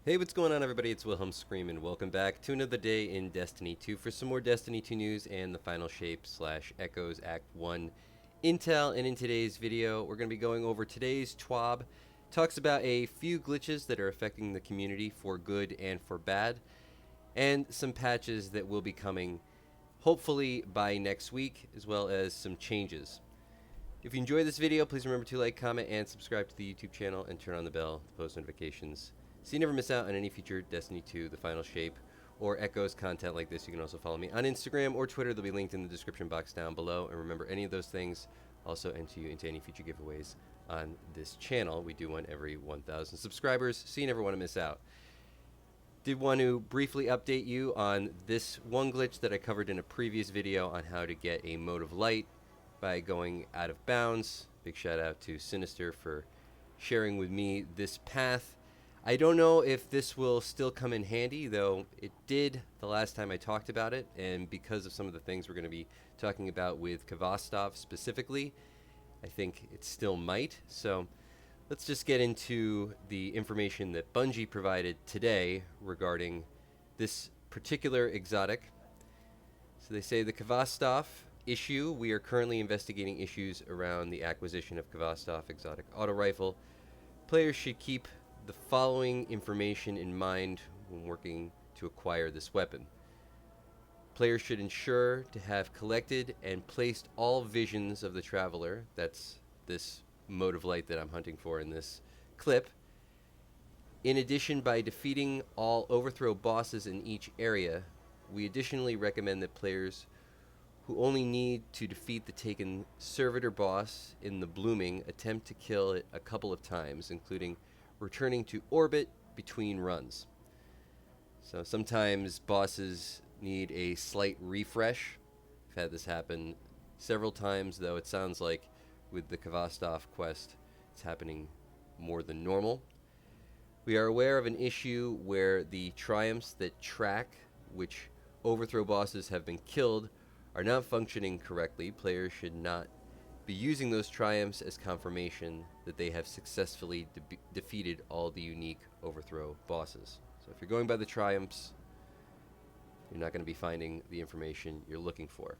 Hey, what's going on, everybody? It's Wilhelm Scream, and welcome back to another day in Destiny 2 for some more Destiny 2 news and the Final Shape / Echoes Act 1 intel. And in today's video, we're going to be going over today's TWAB. Talks about a few glitches that are affecting the community for good and for bad, and some patches that will be coming hopefully by next week, as well as some changes. If you enjoyed this video, please remember to like, comment, and subscribe to the YouTube channel, and turn on the bell to post notifications so you never miss out on any future Destiny 2, The Final Shape, or Echoes content like this. You can also follow me on Instagram or Twitter. They'll be linked in the description box down below. And remember, any of those things also enter you into any future giveaways on this channel. We do one every 1,000 subscribers, so you never want to miss out. Did want to briefly update you on this one glitch that I covered in a previous video on how to get a Mode of Light by going out of bounds. Big shout out to Sinister for sharing with me this path. I don't know if this will still come in handy, though it did the last time I talked about it, and because of some of the things we're going to be talking about with Khvostov specifically, I think it still might. So let's just get into the information that Bungie provided today regarding this particular exotic. So they say the Khvostov issue, we are currently investigating issues around the acquisition of Khvostov exotic auto rifle. Players should keep the following information in mind when working to acquire this weapon. Players should ensure to have collected and placed all visions of the Traveler, that's this Mode of Light that I'm hunting for in this clip. In addition, by defeating all overthrow bosses in each area, we additionally recommend that players who only need to defeat the taken servitor boss in the Blooming attempt to kill it a couple of times, including returning to orbit between runs. So sometimes bosses need a slight refresh. I've had this happen several times, though it sounds like with the Khvostov quest it's happening more than normal. We are aware of an issue where the triumphs that track which overthrow bosses have been killed are not functioning correctly. Players should not be using those triumphs as confirmation that they have successfully defeated all the unique overthrow bosses. So if you're going by the triumphs, you're not going to be finding the information you're looking for.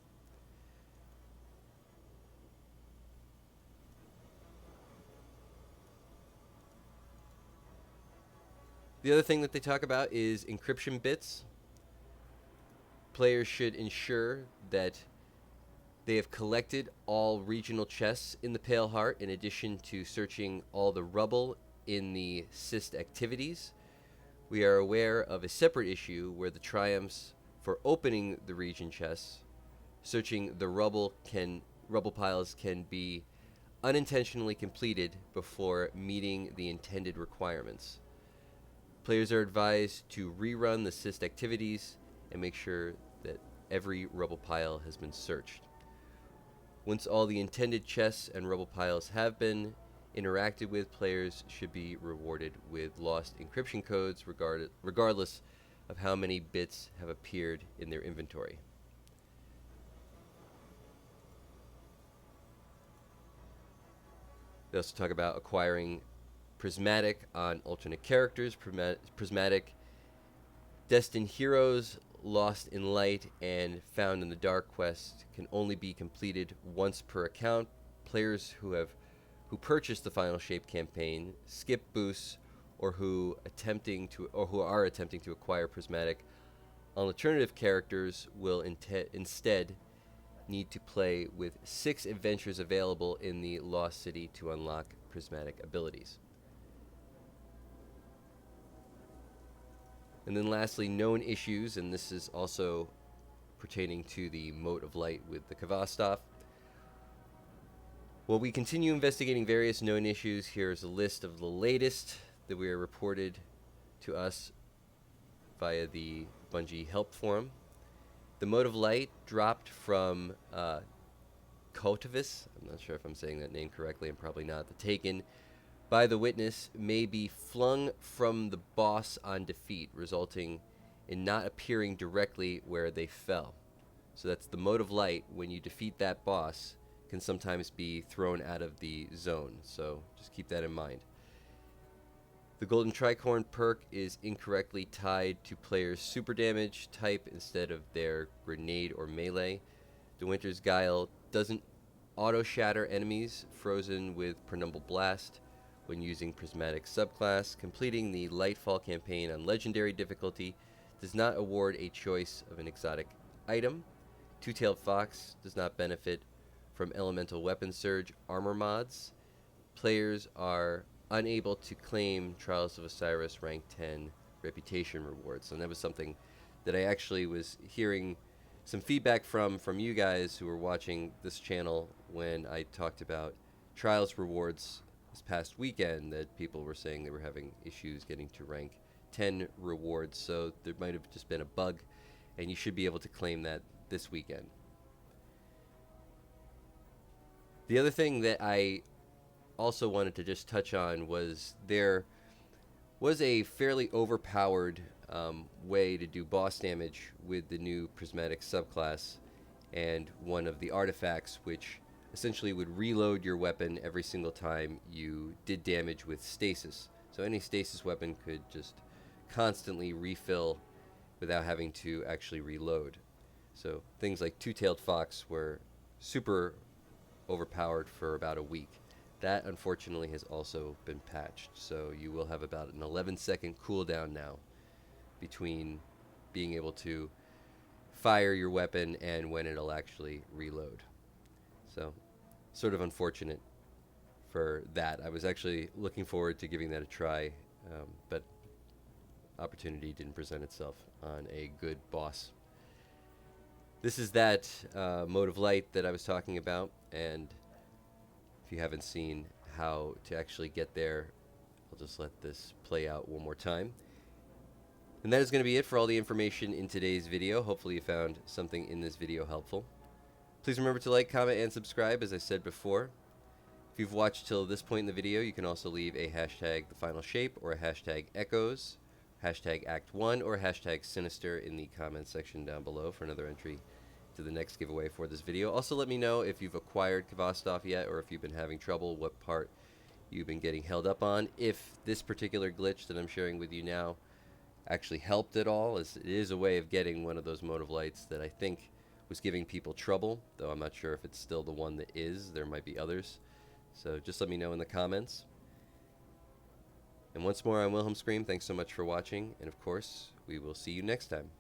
The other thing that they talk about is encryption bits. Players should ensure that they have collected all regional chests in the Pale Heart, in addition to searching all the rubble in the Cyst activities. We are aware of a separate issue where the triumphs for opening the region chests, searching the rubble piles can be unintentionally completed before meeting the intended requirements. Players are advised to rerun the Cyst activities and make sure that every rubble pile has been searched. Once all the intended chests and rubble piles have been interacted with, players should be rewarded with lost encryption codes regardless of how many bits have appeared in their inventory. They also talk about acquiring Prismatic on alternate characters. Prismatic destined heroes lost in light and found in the dark quest can only be completed once per account. Players who purchased the Final Shape campaign, skip boosts, or who are attempting to acquire Prismatic on alternative characters will instead need to play with 6 adventures available in the Lost City to unlock Prismatic abilities. And then lastly, known issues, and this is also pertaining to the Mode of Light with the Khvostov. While we continue investigating various known issues, here's a list of the latest that we are reported to us via the Bungie Help Forum. The Mode of Light dropped from Khvostov. I'm not sure if I'm saying that name correctly, and probably not. The Taken by the witness may be flung from the boss on defeat, resulting in not appearing directly where they fell. So that's the Mode of Light. When you defeat that boss, can sometimes be thrown out of the zone. So just keep that in mind. The Golden Tricorn perk is incorrectly tied to players' super damage type instead of their grenade or melee. The Winter's Guile doesn't auto-shatter enemies frozen with Penumbral Blast when using Prismatic subclass. Completing the Lightfall campaign on Legendary difficulty does not award a choice of an exotic item. Two-Tailed Fox does not benefit from Elemental Weapon Surge armor mods. Players are unable to claim Trials of Osiris rank 10 reputation rewards. And that was something that I actually was hearing some feedback from you guys who were watching this channel when I talked about Trials rewards this past weekend, that people were saying they were having issues getting to rank 10 rewards. So there might have just been a bug, and you should be able to claim that this weekend. The other thing that I also wanted to just touch on was there was a fairly overpowered way to do boss damage with the new Prismatic subclass, and one of the artifacts which essentially would reload your weapon every single time you did damage with stasis. So any stasis weapon could just constantly refill without having to actually reload. So things like Two-Tailed Fox were super overpowered for about a week. That unfortunately has also been patched, so you will have about an 11-second cooldown now between being able to fire your weapon and when it'll actually reload. So sort of unfortunate for that. I was actually looking forward to giving that a try, but opportunity didn't present itself on a good boss. This is that mode of light that I was talking about, and if you haven't seen how to actually get there, I'll just let this play out one more time. And that is going to be it for all the information in today's video. Hopefully you found something in this video helpful. Please remember to like, comment, and subscribe, as I said before. If you've watched till this point in the video, you can also leave a hashtag the final shape or a hashtag echoes, hashtag act 1, or hashtag sinister in the comment section down below for another entry to the next giveaway for this video. Also let me know if you've acquired Khvostov yet, or if you've been having trouble, what part you've been getting held up on. If this particular glitch that I'm sharing with you now actually helped at all, as it is a way of getting one of those mode of lights that I think was giving people trouble, though I'm not sure if it's still the one that is. There might be others. So just let me know in the comments. And once more, I'm Wilhelm Scream. Thanks so much for watching, and of course, we will see you next time.